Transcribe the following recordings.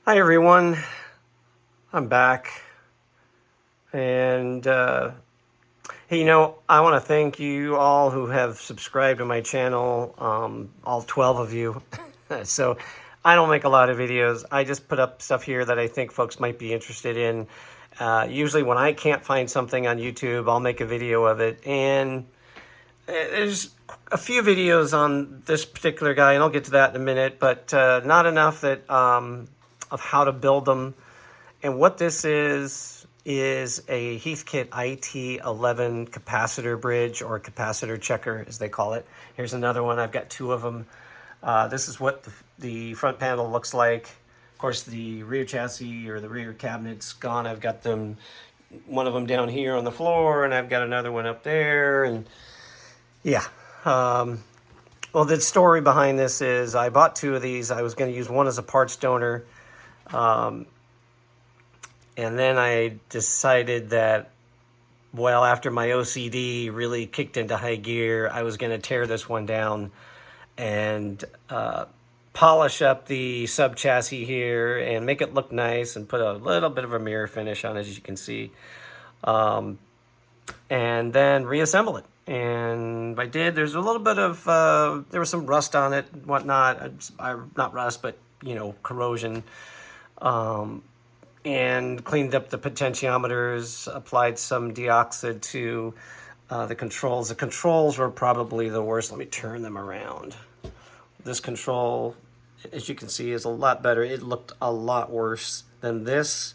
Hi everyone, I'm back, and hey, I want to thank you all who have subscribed to my channel, all 12 of you. So I don't make a lot of videos. I just put up stuff here that I think folks might be interested in. Usually when I can't find something on YouTube, I'll make a video of it, and there's a few videos on this particular guy, and I'll get to that in a minute, but not enough that of how to build them. And what this is a Heathkit IT-11 capacitor bridge, or capacitor checker as they call it. Here's another one. I've got two of them. This is what the front panel looks like. Of course, the rear chassis or the rear cabinet's gone. I've got one of them down here on the floor, and I've got another one up there, and yeah. Well, the story behind this is I bought two of these. I was going to use one as a parts donor. And then I decided that, well, after my OCD really kicked into high gear, I was going to tear this one down and polish up the sub chassis here and make it look nice and put a little bit of a mirror finish on it, as you can see. And then reassemble it. And I did. There's a little bit of, there was some rust on it and whatnot. Not rust, but, corrosion. And cleaned up the potentiometers, applied some deoxide to the controls. The controls were probably the worst. Let me turn them around. This control, as you can see, is a lot better. It looked a lot worse than this.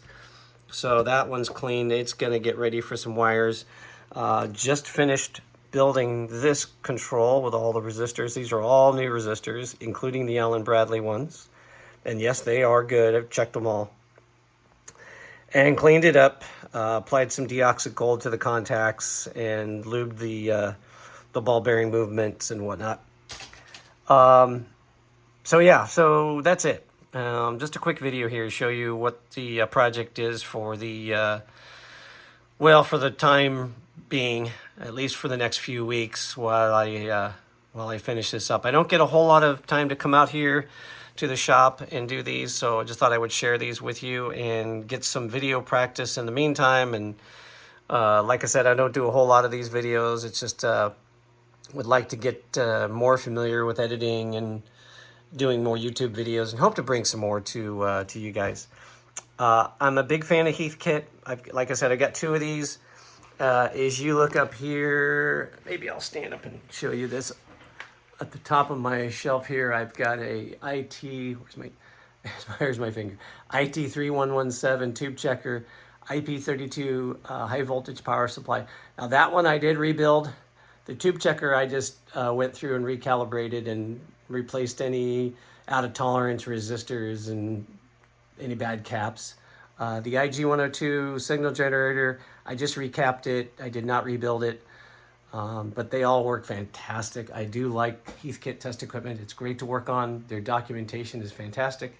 So that one's clean. It's going to get ready for some wires. Just finished building this control with all the resistors. These are all new resistors, including the Allen Bradley ones. And yes, they are good. I've checked them all. And cleaned it up, applied some deoxide gold to the contacts, and lubed the ball bearing movements and whatnot. So yeah, so that's it. Just a quick video here to show you what the project is for the, well, for the time being, at least for the next few weeks while I finish this up. I don't get a whole lot of time to come out here to the shop and do these, so I just thought I would share these with you and get some video practice in the meantime. And like I said, I don't do a whole lot of these videos. It's just would like to get more familiar with editing and doing more YouTube videos, and hope to bring some more to you guys. I'm a big fan of Heathkit. Like I said, I got two of these. As you look up here, maybe I'll stand up and show you this. At the top of my shelf here, I've got a here's my finger, IT-3117 tube checker, IP32 high voltage power supply. Now that one I did rebuild. The tube checker I just went through and recalibrated and replaced any out of tolerance resistors and any bad caps. The IG-102 signal generator, I just recapped it. I did not rebuild it. But they all work fantastic. I do like Heathkit test equipment. It's great to work on. Their documentation is fantastic.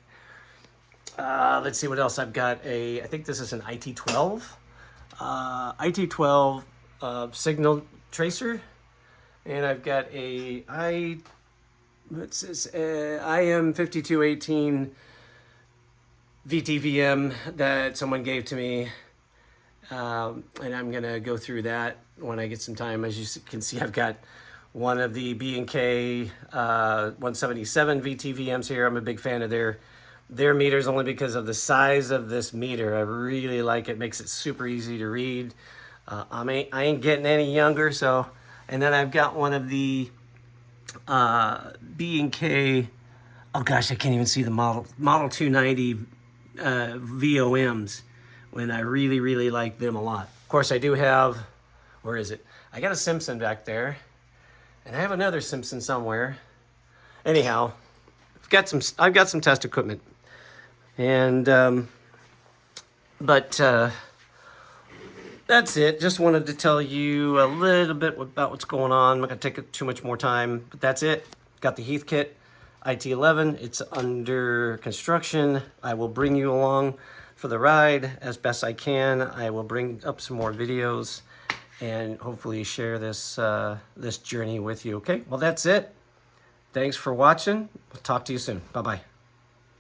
Let's see what else I've got. I think this is an IT-12. IT-12 signal tracer. And I've got a IM5218 VTVM that someone gave to me. And I'm going to go through that when I get some time. As you can see, I've got one of the B&K 177 VTVMs here. I'm a big fan of their meters, only because of the size of this meter. I really like it. Makes it super easy to read. I ain't getting any younger, so. And then I've got one of the B&K, oh gosh, I can't even see the model 290 VOMs. When I really, really like them a lot. Of course, I do have, where is it? I got a Simpson back there, and I have another Simpson somewhere. Anyhow, I've got some test equipment, and that's it. Just wanted to tell you a little bit about what's going on. I'm not gonna take too much more time, but that's it. Got the Heathkit IT-11. It's under construction. I will bring you along for the ride as best I can. I will bring up some more videos and hopefully share this this journey with you. Okay, well, that's it. Thanks for watching. We'll talk to you soon. Bye-bye.